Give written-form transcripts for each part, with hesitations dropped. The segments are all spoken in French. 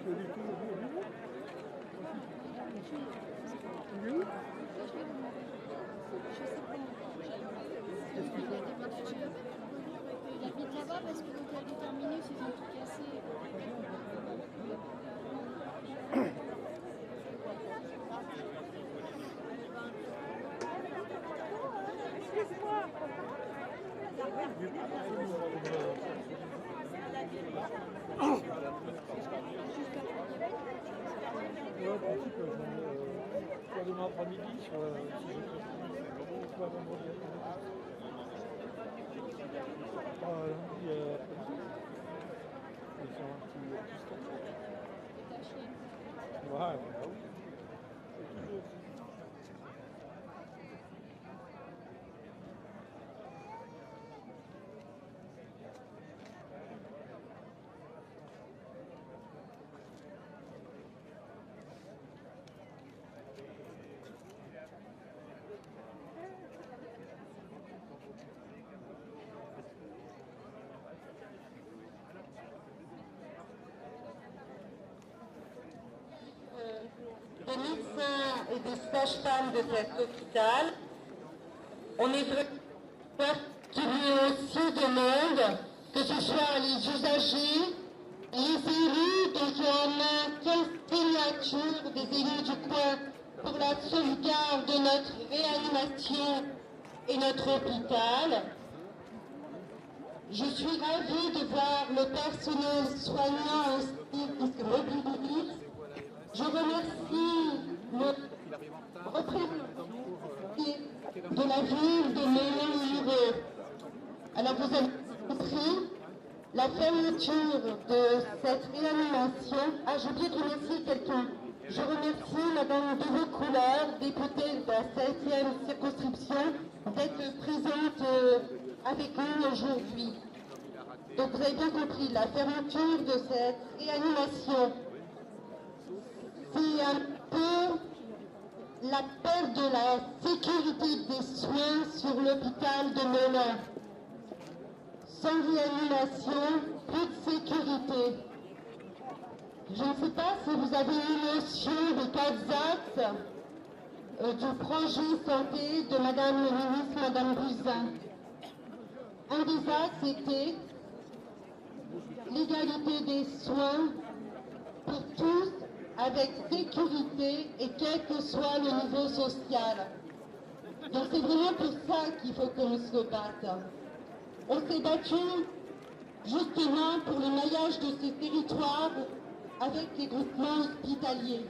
Il habite là-bas parce que l'hôtel du terminus, ils ont tout cassé. Soit demain après-midi, soit vendredi. Lundi après-midi. Et faire un petit stop. Ouais, oui. C'est toujours aussi. Des médecins et des sages-femmes de cet hôpital. On est vraiment qu'il y ait aussi de monde, que ce soit les usagers, les élus, donc il y en a 15 signatures des élus du coin pour la sauvegarde de notre réanimation et notre hôpital. Je suis ravie de voir le personnel soignant aussi qui se mobilise. Je remercie le représentant de la ville de Menin-Lureux. Alors vous avez compris, la fermeture de cette réanimation. Ah, j'ai oublié de remercier quelqu'un. Je remercie Madame Devaux-Couleur, députée de la 7e circonscription, d'être présente avec nous aujourd'hui. Donc vous avez bien compris, la fermeture de cette réanimation, c'est un peu la perte de la sécurité des soins sur l'hôpital de Melun. Sans réanimation, plus de sécurité. Je ne sais pas si vous avez eu notion des 4 axes du projet santé de Madame le ministre, Madame Buzyn. Un des axes était l'égalité des soins pour tous, avec sécurité et quel que soit le niveau social. Donc c'est vraiment pour ça qu'il faut qu'on se batte. On s'est battu justement pour le maillage de ces territoires avec les groupements hospitaliers.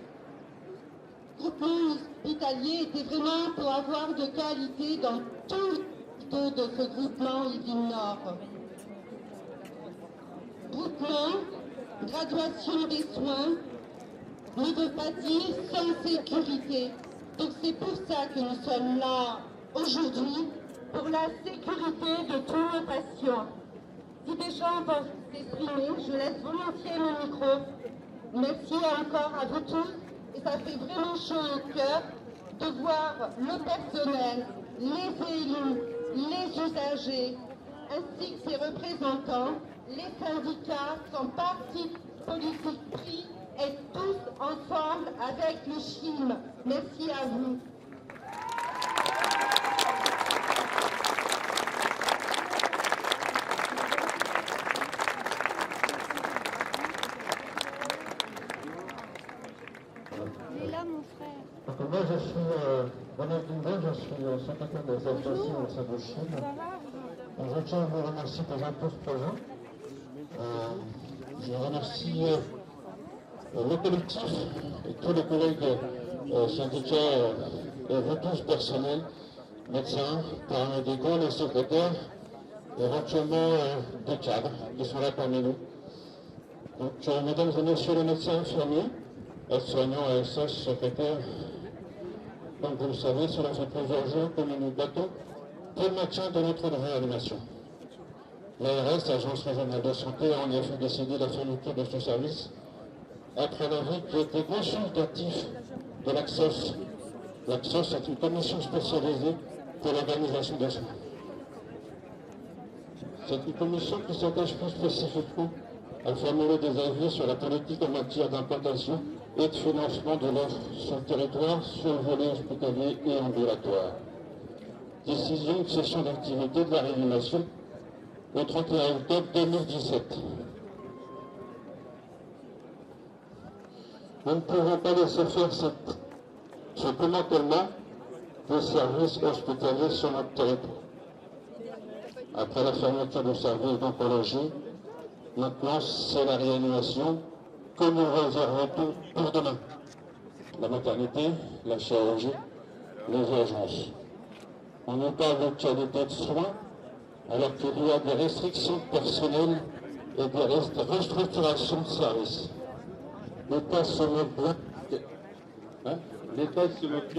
Les groupements hospitaliers étaient vraiment pour avoir de qualité dans tout le de ce groupement Yvelines Nord. Groupement, graduation des soins, ne veut pas dire sans sécurité. Donc c'est pour ça que nous sommes là aujourd'hui, pour la sécurité de tous nos patients. Si des gens peuvent s'exprimer, je laisse volontiers mon micro. Merci encore à vous tous et ça fait vraiment chaud au cœur de voir le personnel, les élus, les usagers, ainsi que ses représentants, les syndicats, sans parti politique pris, et tous ensemble avec le CHIM. Merci à vous. Il est là, mon frère. Donc, moi, je suis René Guinbel, je suis secrétaire des associations au sein de CHIM. Donc, je tiens à vous remercier pour tous présents. Je remercie le collectif et tous les collègues syndicats et vous tous personnels, médecins, paramédicaux, les secrétaires, éventuellement des cadres qui sont là parmi nous. Donc, mesdames et messieurs les médecins infirmiers, aides-soignants, ASH, secrétaires, comme vous le savez, cela fait plusieurs jours que nous nous battons pour le maintien de notre réanimation. L'ARS, Agence régionale de santé, a en effet décidé la fermeture de ce service après l'avis qui était consultatif de l'AXOS. L'AXOS est une commission spécialisée pour l'organisation des soins. C'est une commission qui s'attache plus spécifiquement à formuler des avis sur la politique en matière d'implantation et de financement de l'offre sur le territoire, sur le volet hospitalier et ambulatoire. Décision de cessation d'activité de la réanimation au 31 octobre 2017. Nous ne pouvons pas laisser faire ce démantèlement des services hospitaliers sur notre territoire. Après la fermeture du service d'oncologie, maintenant c'est la réanimation que nous réservons pour demain. La maternité, la chirurgie, les urgences. On nous parle de qualité de soins alors qu'il y a des restrictions personnelles et des restructurations de services. L'État se moque bien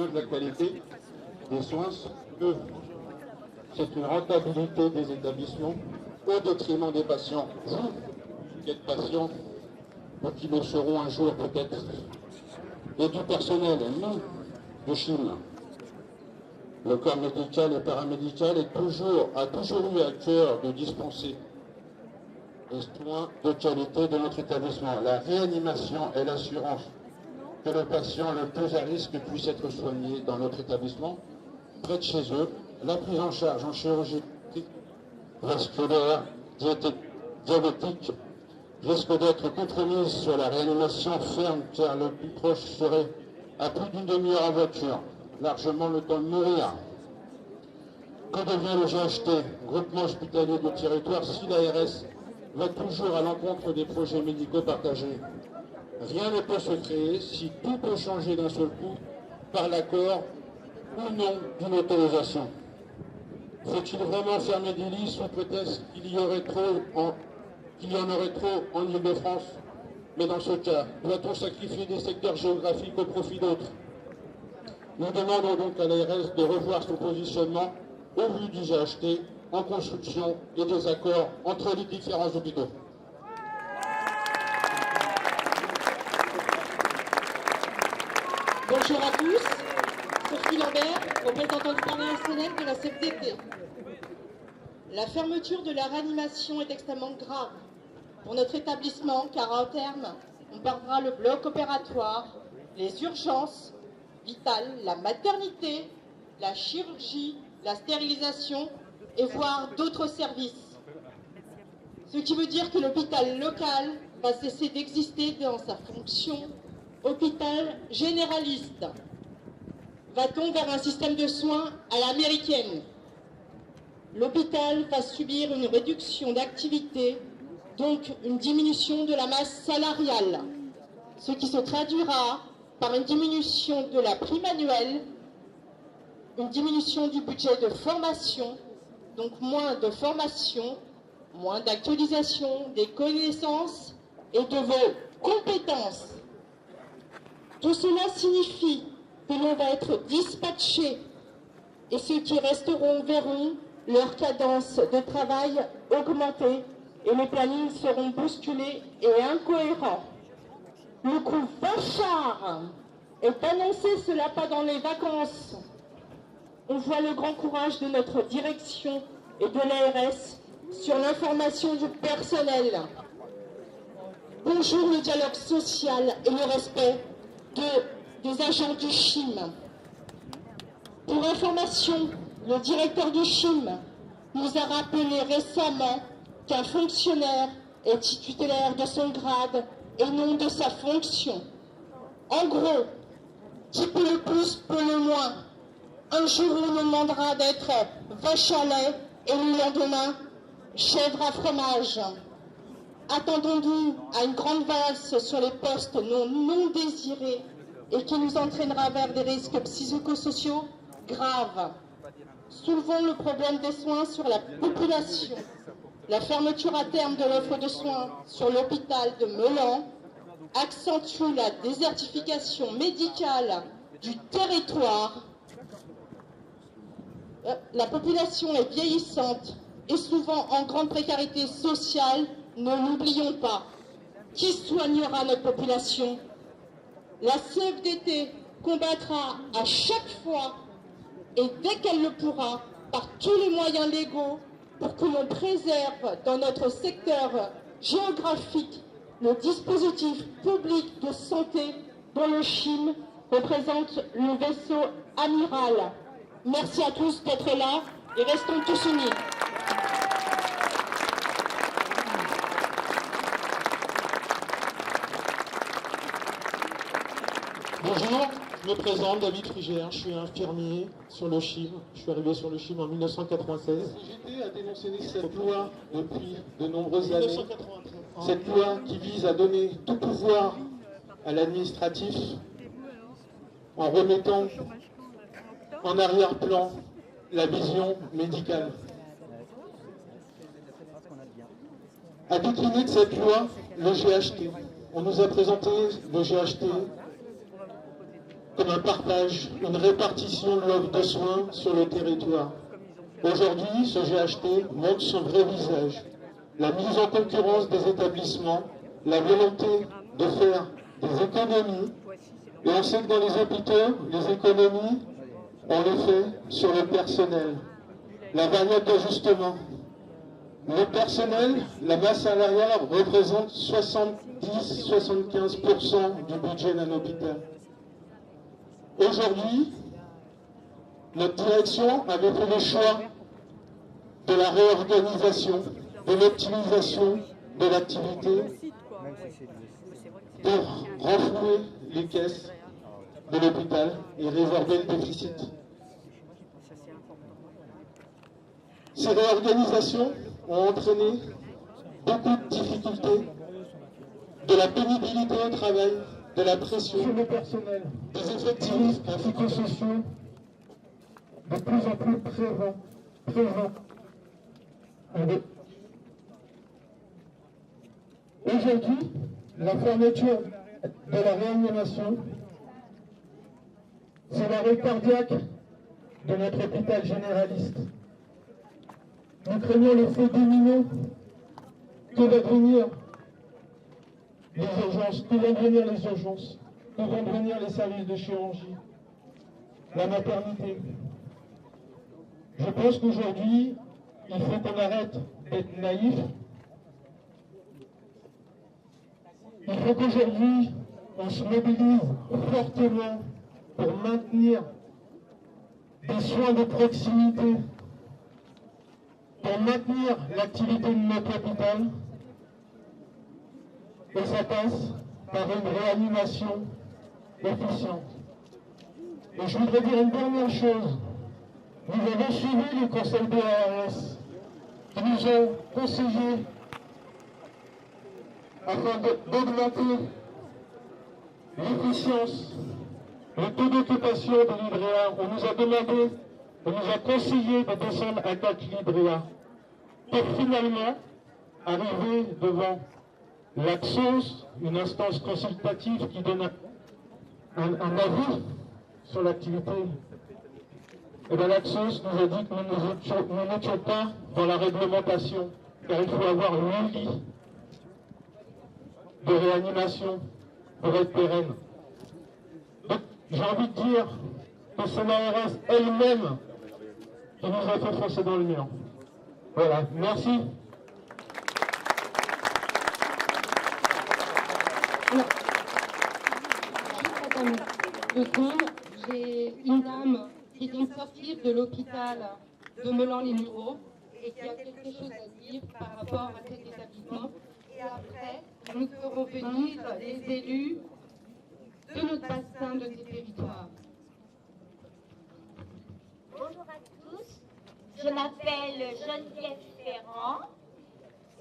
de la qualité des soins. C'est une rentabilité des établissements au détriment des patients. Vous, qui êtes patients, ou qui le seront un jour peut-être, et du personnel, non, de Chine. Le corps médical et paramédical a toujours eu à cœur de dispenser les soins de qualité de notre établissement. La réanimation et l'assurance que le patient le plus à risque puisse être soigné dans notre établissement, près de chez eux. La prise en charge en chirurgie vasculaire, diabétique, risque d'être compromise sur la réanimation ferme, car le plus proche serait à plus d'une demi-heure en voiture, largement le temps de mourir. Que devient le GHT, groupement hospitalier de territoire, si l'ARS va toujours à l'encontre des projets médicaux partagés? Rien ne peut se créer si tout peut changer d'un seul coup par l'accord ou non d'une autorisation. Faut-il vraiment fermer des lits sous prétexte qu'il y en aurait trop en Île-de-France? Mais dans ce cas, doit-on sacrifier des secteurs géographiques au profit d'autres? Nous demandons donc à l'ARS de revoir son positionnement au vu du GHT en construction et des accords entre les différents hôpitaux. Bonjour à tous, Sophie Lambert, représentante du personnel de la CFDT. La fermeture de la réanimation est extrêmement grave pour notre établissement car à terme, on perdra le bloc opératoire, les urgences vitales, la maternité, la chirurgie, la stérilisation et voire d'autres services. Ce qui veut dire que l'hôpital local va cesser d'exister dans sa fonction hôpital généraliste. Va-t-on vers un système de soins à l'américaine? L'hôpital va subir une réduction d'activité, donc une diminution de la masse salariale, ce qui se traduira par une diminution de la prime annuelle, une diminution du budget de formation, donc moins de formation, moins d'actualisation des connaissances et de vos compétences. Tout cela signifie que l'on va être dispatché et ceux qui resteront verront leur cadence de travail augmenter et les plannings seront bousculés et incohérents. Le coup Bachar est annoncé, cela pas dans les vacances. On voit le grand courage de notre direction et de l'ARS sur l'information du personnel. Bonjour le dialogue social et le respect des agents du CHIM. Pour information, le directeur du CHIM nous a rappelé récemment qu'un fonctionnaire est titulaire de son grade et non de sa fonction. En gros, qui peut le plus peut le moins. Un jour, on nous demandera d'être vache à lait et le lendemain, chèvre à fromage. Attendons-nous à une grande valse sur les postes non désirés et qui nous entraînera vers des risques psychosociaux graves. Soulevons le problème des soins sur la population. La fermeture à terme de l'offre de soins sur l'hôpital de Meulan accentue la désertification médicale du territoire. La population est vieillissante et souvent en grande précarité sociale. Ne l'oublions pas. Qui soignera notre population? La CFDT combattra à chaque fois et dès qu'elle le pourra, par tous les moyens légaux, pour que l'on préserve dans notre secteur géographique, le dispositif public de santé dont le CHIM représente le vaisseau amiral. Merci à tous d'être là et restons tous unis. Bonjour, je me présente, David Frigère, je suis infirmier sur le CHIM. Je suis arrivé sur le CHIM en 1996. CGT a dénoncé cette loi depuis de nombreuses années. Cette loi qui vise à donner tout pouvoir à l'administratif en remettant en arrière-plan la vision médicale. À décliner de cette loi, le GHT. On nous a présenté le GHT comme un partage, une répartition de l'offre de soins sur le territoire. Aujourd'hui, ce GHT montre son vrai visage. La mise en concurrence des établissements, la volonté de faire des économies. Et on sait que dans les hôpitaux, les économies, on les fait sur le personnel. La variable d'ajustement. Le personnel, la masse salariale représente 70-75% du budget d'un hôpital. Aujourd'hui, notre direction avait fait le choix de la réorganisation, de l'optimisation de l'activité, pour renflouer les caisses de l'hôpital et résorber le déficit. Ces réorganisations ont entraîné beaucoup de difficultés, de la pénibilité au travail, de la pression sur le personnel, des effectifs psychosociaux de plus en plus présents. Aujourd'hui, la fermeture de la réanimation, c'est l'arrêt cardiaque de notre hôpital généraliste. Nous craignons l'effet domino que va devenir les urgences, que vont devenir les urgences, que vont devenir les services de chirurgie, la maternité. Je pense qu'aujourd'hui, il faut qu'on arrête d'être naïf. Il faut qu'aujourd'hui, on se mobilise fortement pour maintenir des soins de proximité, pour maintenir l'activité de notre hôpital. Et ça passe par une réanimation efficiente. Et je voudrais dire une dernière chose. Nous avons suivi le conseil de l'ARS qui nous ont conseillé, afin d'augmenter l'efficience, le taux d'occupation de livret A. On nous a demandé, on nous a conseillé de descendre à 4 livrets A pour finalement arriver devant l'Axos, une instance consultative qui donne un avis sur l'activité. Et bien l'Axos nous a dit que nous n'étions pas dans la réglementation, car il faut avoir 8 lits de réanimation pour être pérenne. Donc j'ai envie de dire que c'est l'ARS elle-même qui nous a fait foncer dans le mur. Voilà, merci. Deux secondes, j'ai une dame qui vient de sortir de l'hôpital de Meulan-les-Mureaux et qui a quelque chose à dire par rapport à cet établissement. Et après, nous ferons venir les élus de notre bassin de ces territoires. Bonjour à tous, je m'appelle Geneviève Ferrand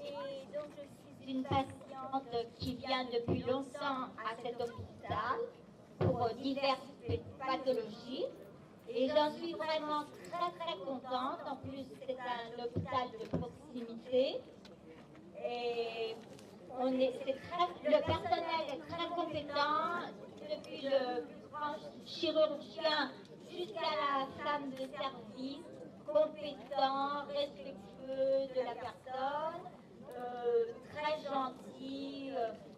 et donc je suis une patiente qui vient depuis longtemps à cet hôpital pour diverses pathologies et j'en suis vraiment très contente. En plus c'est un hôpital de proximité et le personnel est très compétent, depuis le grand chirurgien jusqu'à la femme de service, compétent, respectueux de la personne, très gentil.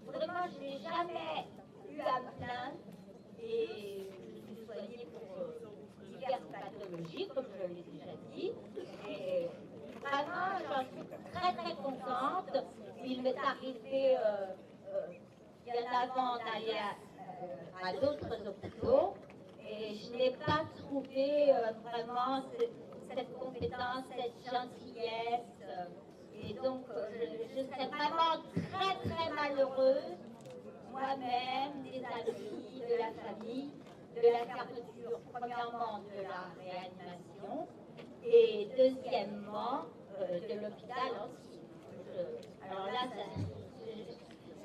Vraiment, je n'ai jamais eu à me plaindre et je suis soignée pour diverses pathologies, comme je l'ai déjà dit. Et vraiment, j'en suis très contente. Il m'est arrivé bien avant d'aller à d'autres hôpitaux et je n'ai pas trouvé vraiment cette compétence, cette gentillesse. Et donc, je serais vraiment très, très malheureuse, moi-même, des amis, de la famille, de la fermeture, premièrement, de la réanimation et deuxièmement, de l'hôpital aussi. Alors là,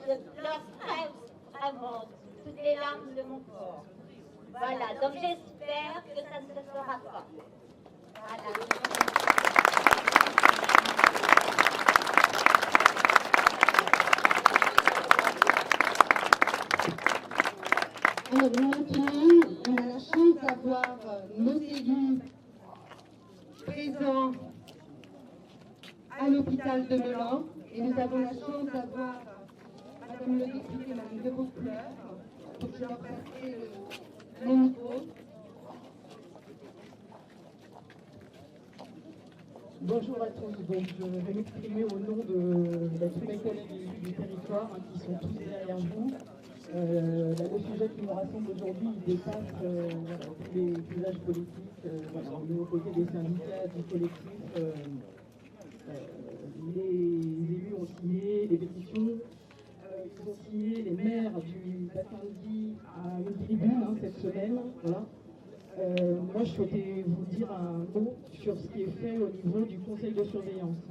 je pleure très, vraiment, toutes les larmes de mon corps. Voilà, donc j'espère que ça ne se fera pas. Voilà. Alors maintenant, on a la chance d'avoir nos élus présents à l'hôpital de Melun et nous avons la chance d'avoir Madame le député, Madame de Beaucouleur. Donc je vais passer le micro. Bonjour à tous, donc je vais m'exprimer au nom de tous mes collègues du territoire qui sont tous derrière vous. Le sujet qui nous rassemble aujourd'hui, il dépasse tous les usages politiques. On est aux côtés des syndicats, du collectif. Les élus ont signé des pétitions. Ils ont signé, les maires du bassin de vie, à une tribune cette semaine. Voilà. Moi, je souhaitais vous dire un mot sur ce qui est fait au niveau du conseil de surveillance.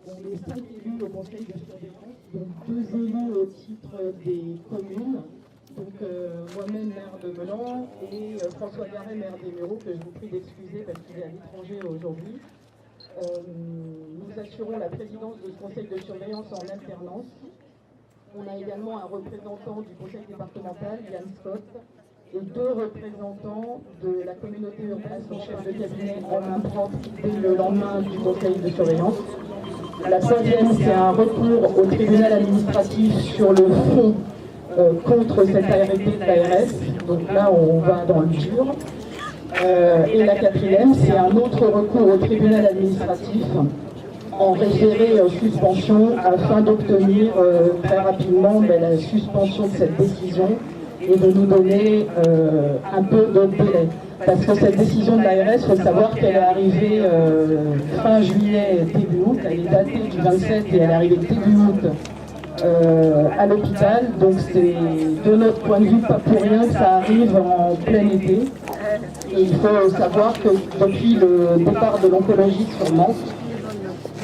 On est 5 élus au conseil de surveillance, donc 2 élus au titre des communes. Donc moi-même, maire de Melun, et François Garret, maire des Mureaux, que je vous prie d'excuser parce qu'il est à l'étranger aujourd'hui. Nous assurons la présidence de ce conseil de surveillance en alternance. On a également un représentant du conseil départemental, Yann Scott, et 2 représentants de la communauté urbaine, son chef de cabinet en main propre dès le lendemain du conseil de surveillance. La 3e, c'est un recours au tribunal administratif sur le fond contre cette arrêté de l'ARS. Donc là, on va dans le dur. Et la 4e, c'est un autre recours au tribunal administratif en référé suspension afin d'obtenir très rapidement la suspension de cette décision et de nous donner un peu de délai. Parce que cette décision de l'ARS, il faut savoir qu'elle est arrivée fin juillet, début août, elle est datée du 27 et elle est arrivée début août à l'hôpital. Donc c'est de notre point de vue pas pour rien que ça arrive en plein été. Et il faut savoir que depuis le départ de l'oncologie sur Nantes,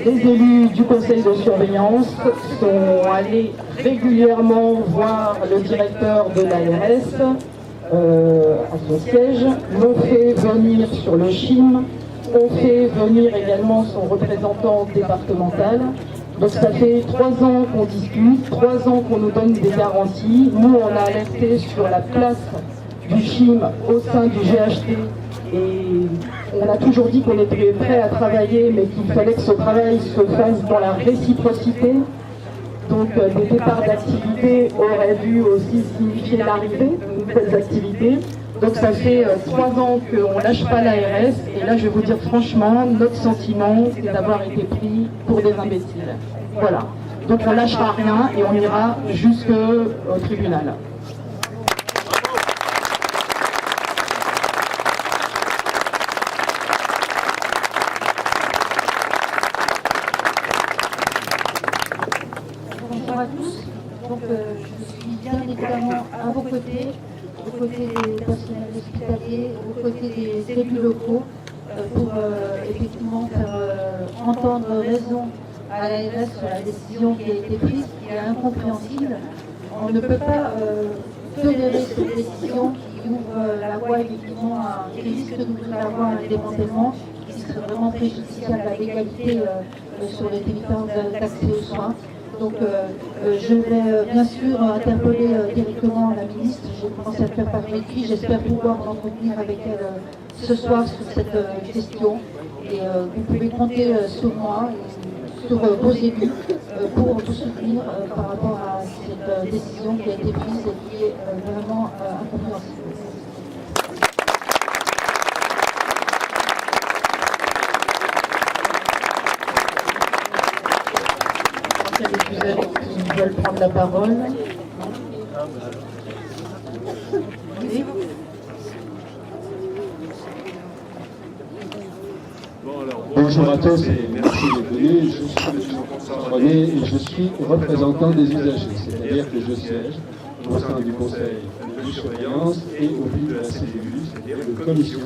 les élus du conseil de surveillance sont allés régulièrement voir le directeur de l'ARS à son siège, l'ont fait venir sur le CHIM, ont fait venir également son représentant départemental. Donc ça fait 3 ans qu'on discute, 3 ans qu'on nous donne des garanties. Nous, on a alerté sur la place du CHIM au sein du GHT et on a toujours dit qu'on était prêt à travailler, mais qu'il fallait que ce travail se fasse dans la réciprocité. Donc des départs d'activité auraient dû aussi signifier l'arrivée de nouvelles activités. Donc ça fait 3 ans qu'on ne lâche pas l'ARS et là je vais vous dire franchement, notre sentiment c'est d'avoir été pris pour des imbéciles. Voilà. Donc on ne lâchera rien et on ira jusqu'au tribunal. Bonjour à tous. Donc, je suis bien évidemment à vos côtés des personnels hospitaliers, aux côtés des élus locaux, pour effectivement faire entendre raison à l'ARS sur la décision qui a été prise, qui est incompréhensible. On ne peut pas tolérer cette décision qui ouvre la voie effectivement, qui risque d'ouvrir la voie à un démantèlement, qui serait vraiment préjudiciable à l'égalité sur les territoires d'accès aux soins. Donc je vais bien sûr interpeller directement la ministre, j'ai commencé à le faire par écrit, j'espère pouvoir m'entretenir avec elle ce soir sur cette question. Et vous pouvez compter sur moi et sur vos élus pour vous soutenir par rapport à cette décision qui a été prise et qui est vraiment incompréhensible. Les plus âgés veulent prendre la parole. Oui. Bonjour à tous et merci d'être venus. Je suis M. René et je suis représentant des usagers, c'est-à-dire que je siège au sein du conseil de surveillance et au but de la CDU, c'est-à-dire une commission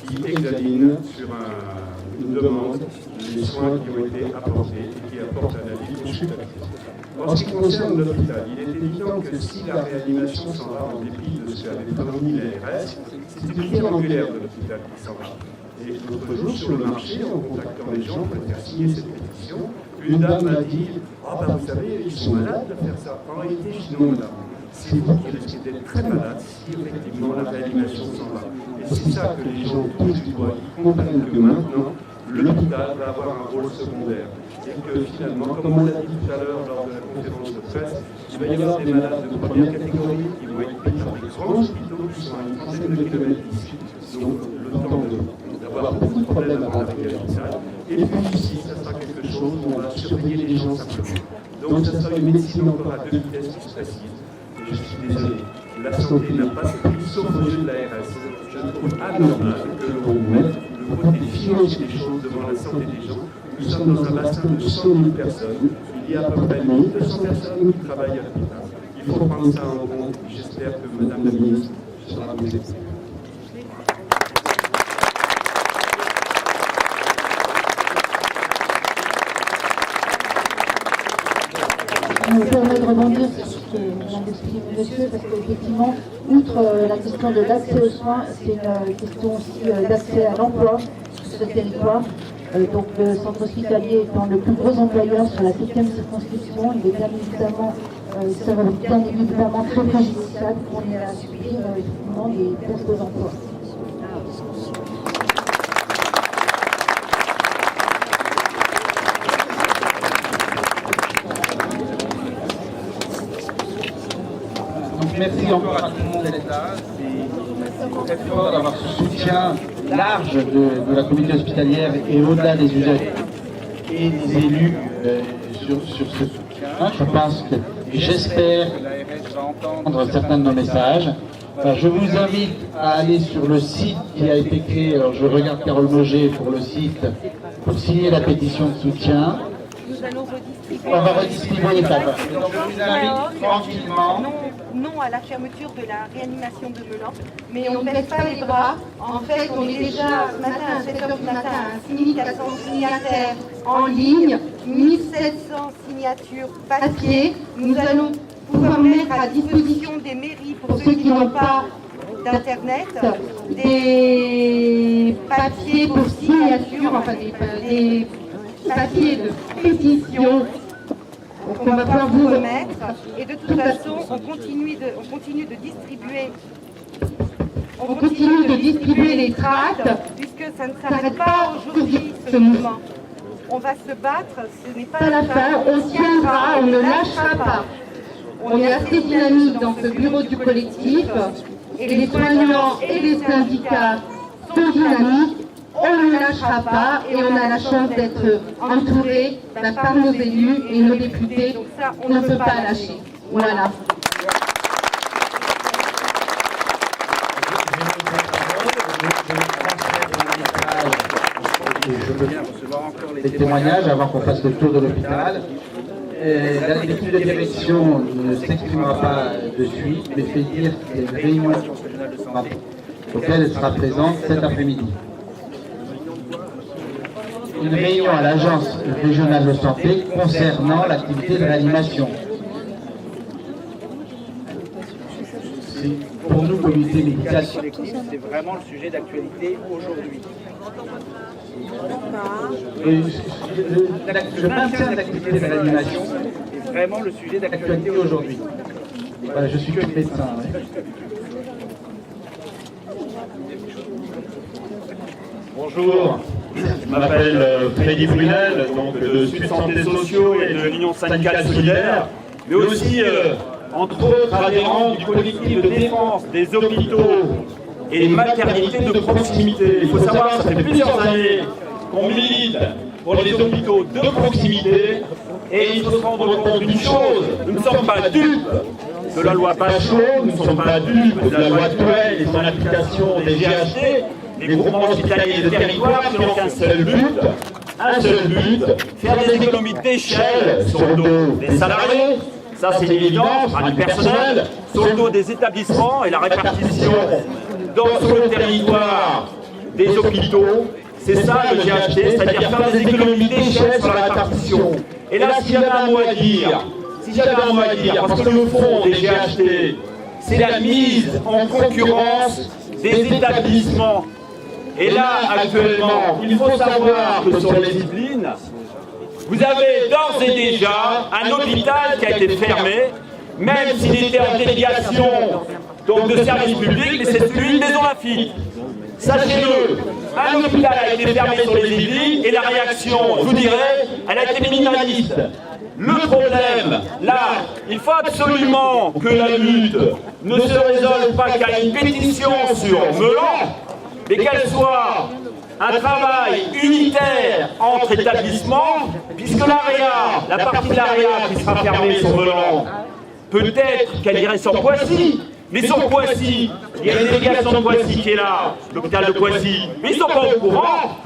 qui examine sur une demande les soins qui ont été apportés et qui apporte un avis consultatif. En ce qui concerne l'hôpital, il est évident que si la réanimation s'en va en dépit de ce qu'avait promis l'ARS, c'est une pierre angulaire de l'hôpital qui s'en va. Et l'autre jour, sur le marché, en contactant les gens pour faire signer cette pétition, une dame m'a dit « Ah ben vous savez, ils sont malades de faire ça. » En réalité, je dis non madame, c'est vous qui risquez d'être très malade si effectivement la réanimation s'en va. Et c'est ça que les gens touchent du doigt, ils comprennent que maintenant, l'hôpital va avoir un rôle secondaire. Et que finalement, comme on l'a dit tout à l'heure lors de la conférence de presse, il va y avoir des malades de première catégorie qui vont être pris dans des grands hôpitaux qui sont à une trentaine de kilomètres d'ici, donc le temps d'avoir beaucoup de problèmes à rentrer à l'hôpital. Et puis ici, ça sera quelque chose où on va surveiller les gens simplement. Donc ça sera une médecine encore à deux vitesses qui se facilite. Et je suis désolé, la santé n'a pas de prix sauf au jeu de l'ARS. Je trouve anormal que l'on mette le côté financier des choses devant la santé des gens. Nous sommes dans un bassin de 100 000 personnes. Il y a à peu près 1200 personnes qui travaillent à l'hôpital. Il faut prendre ça en compte. J'espère que Madame la ministre sera vous écouter. Je me permets de rebondir sur ce que vient d'expliquer monsieur, parce qu'effectivement, outre la question de l'accès aux soins, c'est une question aussi d'accès à l'emploi sur ce territoire. Donc le centre hospitalier étant le plus gros employeur sur la 7e circonscription, il est bien évidemment, très préjudiciable qu'on ait à subir effectivement des pertes d'emploi. Merci encore à tout le monde d'être là. C'est très fort d'avoir ce soutien large de la communauté hospitalière et au-delà des usagers et des élus sur ce soutien. Je pense que, j'espère que l'ARS va entendre certains de nos messages. Je vous invite à aller sur le site qui a été créé. Alors je regarde Carole Moget pour le site pour signer la pétition de soutien. Nous allons redistribuer. On va redistribuer les tables. Donc je vous invite tranquillement. Non à la fermeture de la réanimation de Melun, mais on ne baisse pas les bras. En fait, on est déjà ce matin à 7h du matin à 6400 signataires en ligne, 1700 signatures papier. Nous allons pouvoir mettre à disposition des mairies, pour ceux qui n'ont pas d'Internet, des papiers pour signature, enfin des papiers de pétition qu'on va pouvoir vous remettre. Et de toute façon, on continue de distribuer les tracts, puisque ça ne s'arrête pas aujourd'hui, ce mouvement. On va se battre, ce n'est pas la fin, on tiendra, on ne lâchera pas. On est assez dynamique dans ce bureau du collectif, et les soignants et les syndicats sont dynamiques. On ne lâchera pas et on a la chance d'être entouré par nos élus et nos députés, donc ça on ne peut pas lâcher. Voilà. Je veux bien recevoir encore les témoignages avant qu'on fasse le tour de l'hôpital. L'équipe de direction ne s'exprimera pas de suite, mais fait dire qu'il y a une réunion nationale de santé auquel elle sera présente cet après-midi. Une réunion à l'agence régionale de santé concernant l'activité de réanimation. Pour nous, comité médical collectif, c'est vraiment le sujet d'actualité aujourd'hui. Le maintien de l'activité de réanimation est vraiment le sujet d'actualité aujourd'hui. Voilà, je suis que médecin. Ouais. Bonjour, je m'appelle Freddy Brunel, donc de Sud Santé Sociaux et de l'Union syndicale solidaire, mais aussi, entre autres, adhérent du collectif de défense des hôpitaux et des maternités de proximité. Il faut savoir, ça fait plusieurs années qu'on milite pour les hôpitaux de proximité Et il faut se rendre compte d'une chose, nous ne sommes pas dupes de la loi Bachot, nous ne sommes pas dupes de la loi Touraine et son application des GHT, les groupements hospitaliers de territoire qui n'ont qu'un seul but, faire des économies d'échelle sur le dos des salariés, ça c'est évident, du personnel, sur le dos des établissements et la répartition sur le territoire des hôpitaux. C'est ça le GHT, c'est-à-dire faire des économies d'échelle sur la répartition. Et là, si j'avais un mot à dire, parce que le fond des GHT, c'est la mise en concurrence des établissements. Et là, actuellement, il faut savoir que sur les Yvelines, vous avez d'ores et déjà un hôpital qui a été fermé, même s'il était en délégation donc de service public, mais c'est celui de Maison Lafitte. Sachez-le, un hôpital a été fermé sur les Yvelines et la réaction, je vous dirais, elle a été minimaliste. Le problème, là, il faut absolument que la lutte ne se résolve pas qu'à une pétition sur Melan, mais qu'elle soit un travail unitaire entre établissements, puisque l'AREA, la partie de l'AREA qui sera fermée sur Melan, peut-être qu'elle irait sur Poissy, mais sur Poissy, il y a une délégation de Poissy qui est là, l'hôpital de Poissy, mais ils ne sont pas au courant.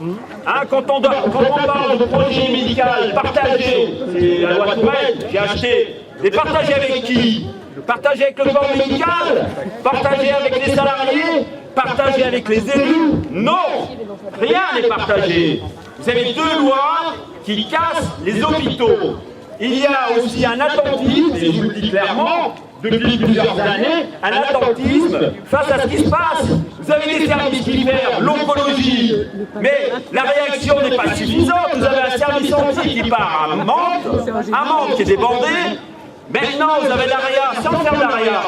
Hein, quand on parle de projet médical partagé, c'est la loi Touraine, j'ai acheté, mais partagé avec qui? Partagé avec le corps médical? Partagé avec les salariés? Partagé avec les élus? Non, rien n'est partagé. Vous avez deux lois qui cassent les hôpitaux. Il y a aussi un attentisme, et je vous le dis clairement, depuis plusieurs années, un attentisme face à ce qui se passe. Vous avez des services qui perdent l'oncologie, mais la réaction n'est pas suffisante. Vous avez un service entier qui part à Mantes qui est débordé. Maintenant, vous avez l'AREA, si on ferme l'AREA,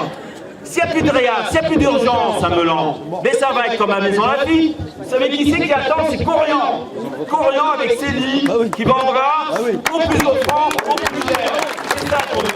s'il n'y a plus de réa, s'il n'y a plus d'urgence à Melan, mais ça va être comme à Maison Lafitte. Vous savez qui c'est qui attend? C'est Corian. Corian avec ses lits qui vendra au plus offrant, au plus cher. C'est ça qu'on veut.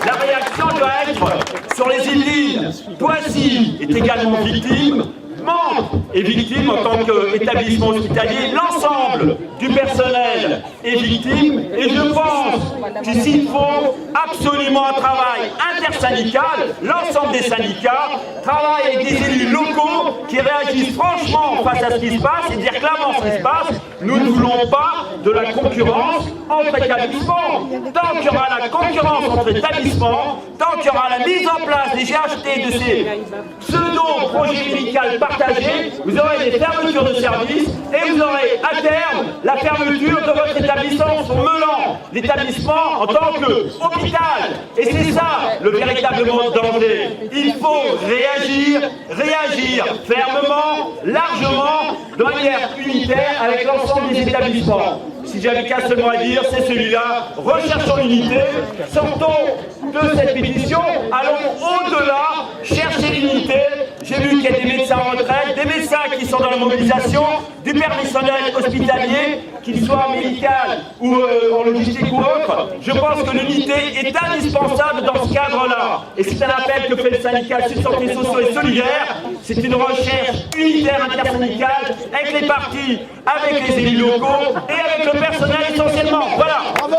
La réaction doit être sur les Yvelines. Poissy est également victime. Mantes est victime en tant qu'établissement hospitalier. L'ensemble du personnel est victime. Et je pense qu'ici, il faut absolument un travail intersyndical. L'ensemble des syndicats travaillent avec des élus locaux qui réagissent franchement face à ce qui se passe et dire clairement ce qui se passe. Nous ne voulons pas de la concurrence entre établissements. Tant qu'il y aura la concurrence entre établissements, tant qu'il y aura la mise en place des GHT de ces pseudo-projets médicaux partagés, vous aurez des fermetures de services et vous aurez à terme la fermeture de votre établissement sur Melan, l'établissement en tant qu'hôpital. Et c'est ça le véritable danger. Il faut réagir fermement, largement, de manière unitaire avec l'ensemble des établissements. Si j'avais qu'un seul mot à dire, c'est celui-là. Recherchons l'unité, sortons de cette pétition, allons au-delà, chercher l'unité. J'ai vu qu'il y a des médecins en retraite, des médecins qui sont dans la mobilisation, du personnel hospitalier, qu'il soit médical ou en logistique ou autre. Je pense que l'unité est indispensable dans ce cadre-là. Et c'est un appel que fait le syndicat Sud Santé Sociaux et Solidaires. C'est une recherche unitaire intersyndicale avec les partis, avec les élus locaux et avec le personnel essentiellement. Voilà. Bravo.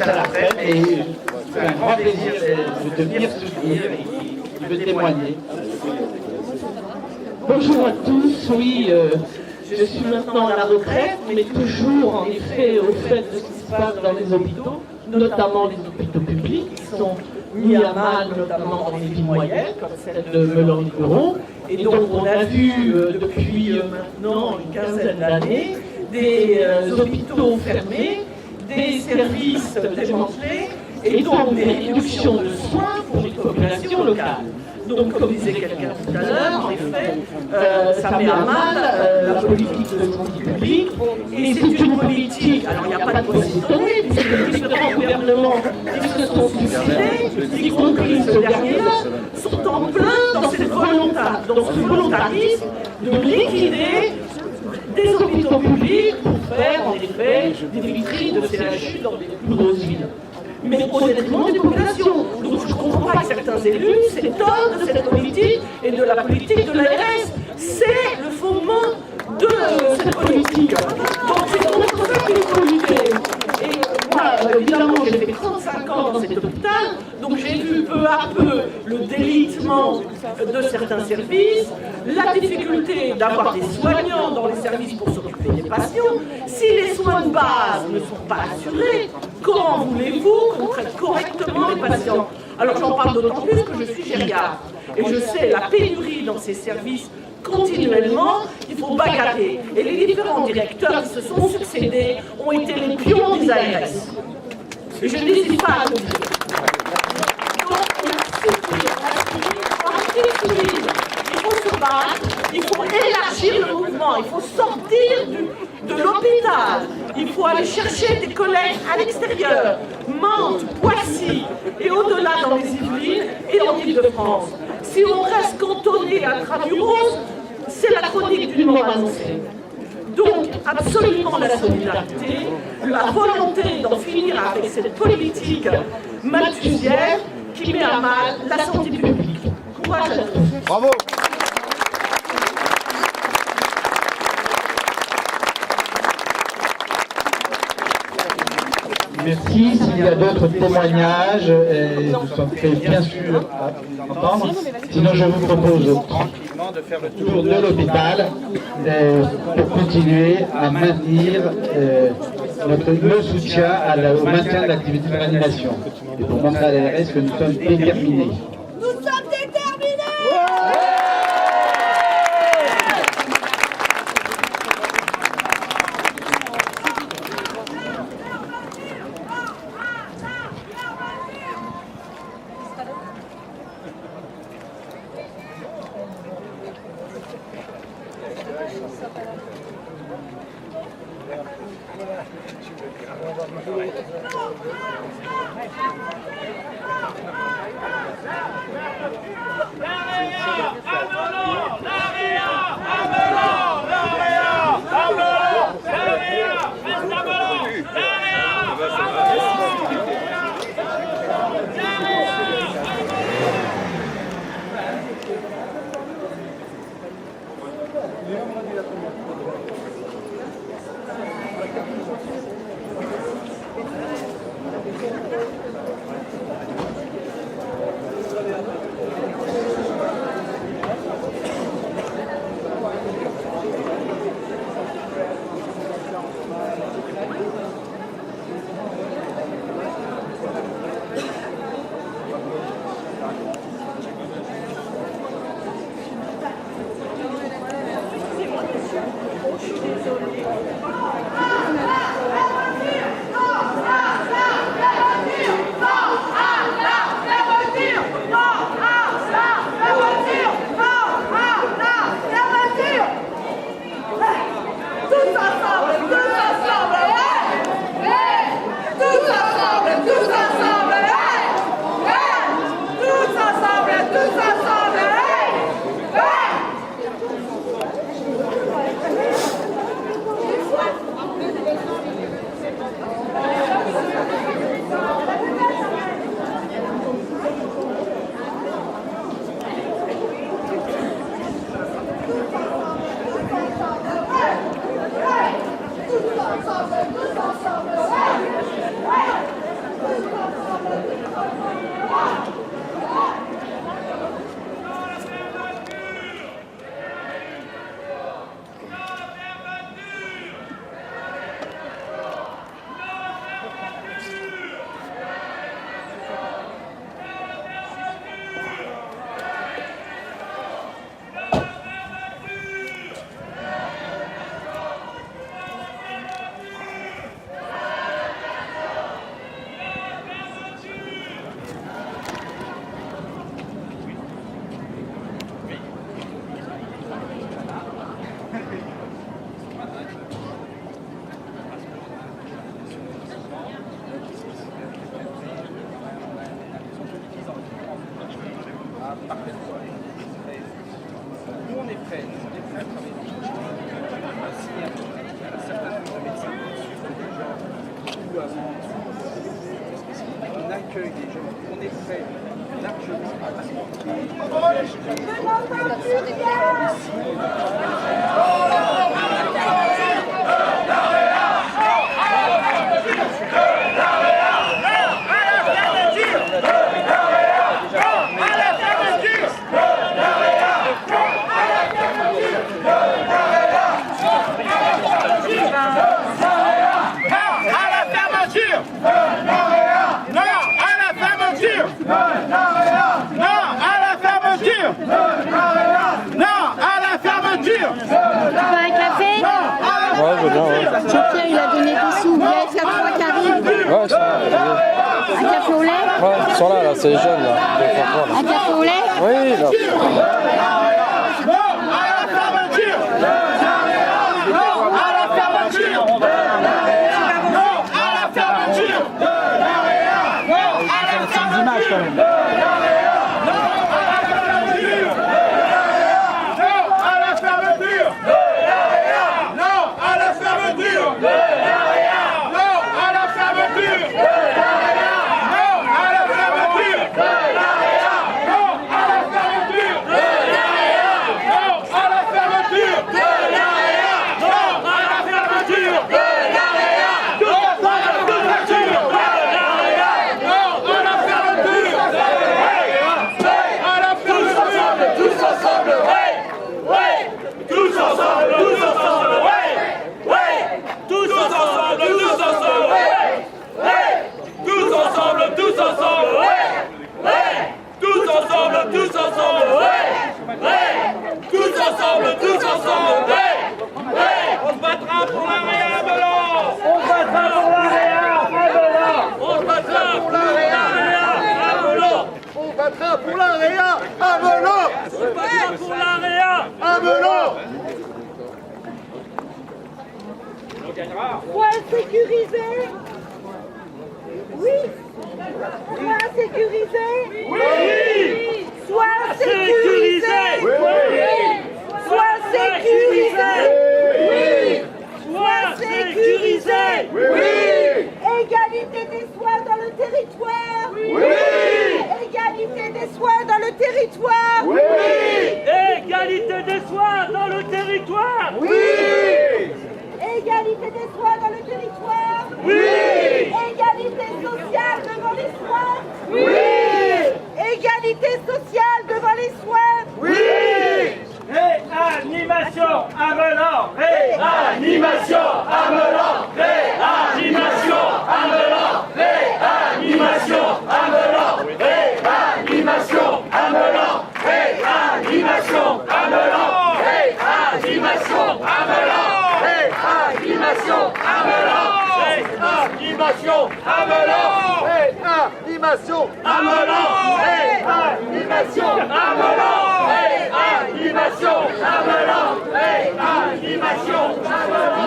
À la retraite et c'est un grand plaisir de venir soutenir et de témoigner. Bonjour à tous, oui, je suis maintenant à la retraite, mais toujours en effet au fait de ce qui se passe dans les hôpitaux, notamment les hôpitaux publics qui sont mis à mal, notamment dans les villes moyennes, comme celle de Melan-Luberon. Et donc on a vu depuis maintenant une quinzaine d'années des hôpitaux fermés, des services démantelés et donc des réductions de soins pour les populations locales. Donc, comme disait quelqu'un tout à l'heure, en effet, ça met à mal la politique de santé publique. Et c'est une politique, alors il n'y a pas de quoi s'étonner, puisque les différents gouvernements qui se sont suicidés, y compris ce dernier-là, sont en plein dans ce volontarisme de liquider des hôpitaux publics pour faire en effet des vitrines de CHU dans les plus grosses villes. Mais au détriment des populations. Donc je ne comprends pas que certains élus s'étonnent de cette politique et de la politique de l'ARS. C'est le fondement de cette politique. Donc c'est contre ça qu'il faut lutter. Et moi, évidemment, j'ai fait 35 ans dans cet hôpital, donc j'ai vu peu à peu le délitement de certains services, la difficulté d'avoir des soignants dans les services pour s'occuper des patients. Si les soins de base ne sont pas assurés, comment voulez-vous qu'on traite correctement les patients? Alors j'en parle d'autant plus que je suis gériatre. Et je sais la pénurie dans ces services continuellement, il faut bagarrer. Et les différents directeurs qui se sont succédés ont été les pions des ARS. Et je n'hésite pas à le dire. Donc, il faut se battre, il faut élargir le mouvement, il faut sortir de l'hôpital, il faut aller chercher des collègues à l'extérieur, Mantes, Poissy et au-delà dans les Yvelines et en Ile-de-France. Si on reste cantonné à Tramuros, c'est la chronique d'une mort annoncée. Donc, absolument la solidarité, la volonté d'en finir avec cette politique malthusienne qui met à mal la santé publique. Courage à tous. Bravo. Merci. S'il y a d'autres témoignages, nous sommes prêts bien sûr à vous entendre. Sinon, je vous propose tranquillement de faire le tour de l'hôpital pour continuer à maintenir le soutien au maintien de l'activité de réanimation. Et pour montrer à l'ARS que nous sommes déterminés. Nous sommes déterminés! Nous, on est prêts à travailler. accueille des gens, on essaie largement à Jean-Pierre, il a donné des sous. Il y a FR3 qui arrive. Ouais, ils sont là. Un café au lait. Ouais, ils sont là, c'est les jeunes, là. Un café au lait. Oui, là. Pour la Réa à Melun. Pour la Réa à Melun. Soins sécurisés. Oui. Soins sécurisés. Oui. Soins sécurisés. Oui. Soins sécurisés. Oui. Soins sécurisés. Oui. Égalité des soins dans le territoire. Oui. Égalité des soins dans le territoire. Oui. Égalité des soins dans le territoire. Oui. Égalité des soins dans le territoire. Oui. Égalité sociale devant les soins. Oui. Égalité sociale devant les soins. Oui. Réanimation à Melun. Réanimation à Melun. Réanimation à Melun. Réanimation à Melun. Réanimation à Melun. Réanimation à Melun. Réanimation à Melun. Réanimation à Melun. Réanimation à Melun. Réanimation à Melun. Réanimation à Melun. Réanimation à Melun. Réanimation à Melun.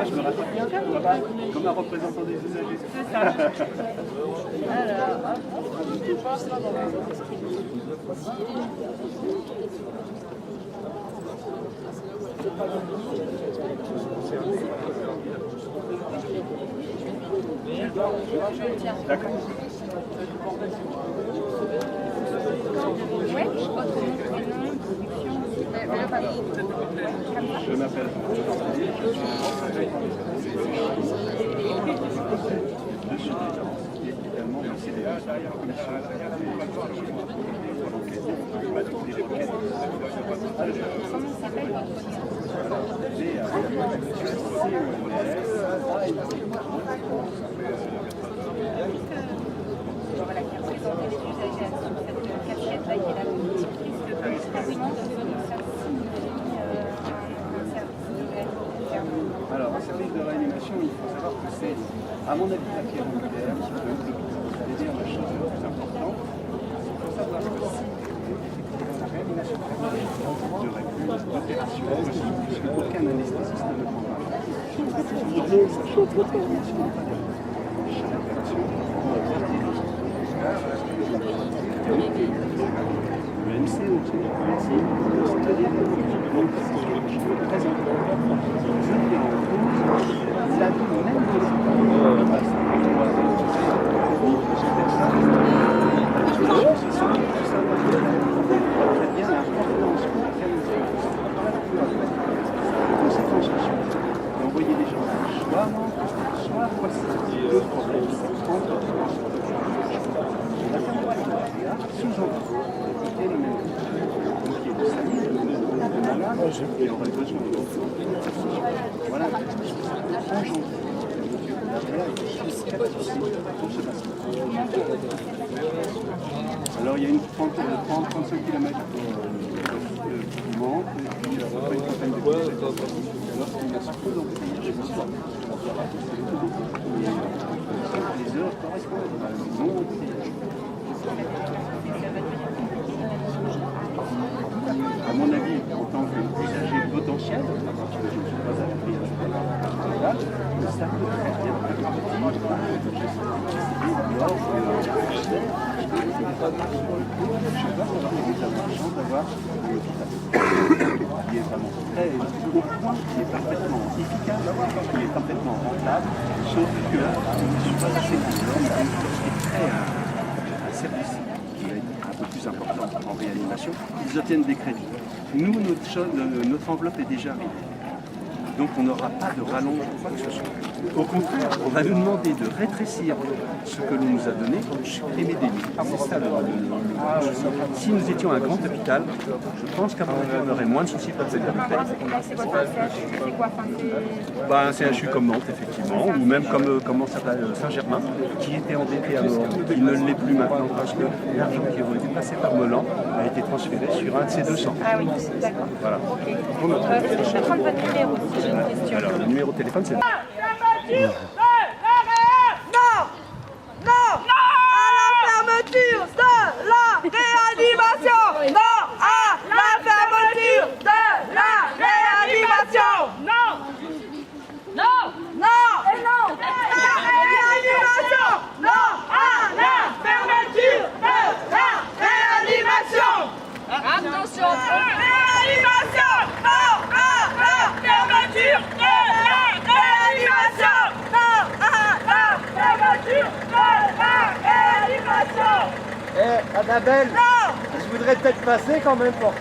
Je me rappelle bien, comme un représentant des usagers. C'est ça. D'accord. Je m'appelle. Je suis également aussi des Alors, un service de réanimation, il faut savoir que c'est, à mon avis, la pierre angulaire qui peut dire la chose la plus importante. Il faut savoir que si la réanimation préventive ne aurait plus d'opération possible, puisque aucun anesthésiste ne le prendra. Sachant que la réanimation n'est pas derrière. Chaque opération doit avoir des risques. Le MCO, c'est-à-dire très important. La vie même des le problème entre la fermeture sous-entend et le même donc il y a de salir, de malade et aurait besoin de voilà, en janvier. Alors il y a une 30-35 km qui manque, et puis à peu près une trentaine de kilomètres. Alors c'est une assez d'embouteillage ce soir. Les heures correspondent à un long embouteillage. À mon avis, en tant qu'usager potentiel, parce que je ne suis pas appris à ça peut très bien d'avoir un hôpital qui est vraiment très au point, qui est parfaitement efficace, qui est parfaitement rentable, sauf que je ne suis pas assez content de créer un service qui va être un peu plus important en réanimation. Ils obtiennent des crédits. Nous, notre enveloppe est déjà arrivée. Donc on n'aura pas de rallonge ou quoi que ce soit. Au contraire, on va nous demander de rétrécir ce que l'on nous a donné pour supprimer des lits. C'est ça si nous étions un grand hôpital, je pense qu'à mon avis, on aurait moins de soucis pour cette hôpital. C'est quoi C'est un CHU comme Nantes, effectivement, ou même comme comment s'appelle Saint-Germain, qui était endetté à mort. Il ne l'est plus maintenant parce que l'argent qui aurait dû passer par Melan a été transféré sur un de ces 200. Ah oui, d'accord. Voilà. Ok. Je vais prendre votre numéro si j'ai une question. Alors, le numéro de téléphone, c'est... Non! Non! À la fermeture de la réanimation! Non! À la fermeture de la réanimation! Non! Non! Non! Et non! La réanimation! Non! À la fermeture de la réanimation! Attention! Réanimation! Non! À la fermeture de la réanimation! Non! À la fermeture de la réanimation! Annabelle, je voudrais peut-être passer quand même pour...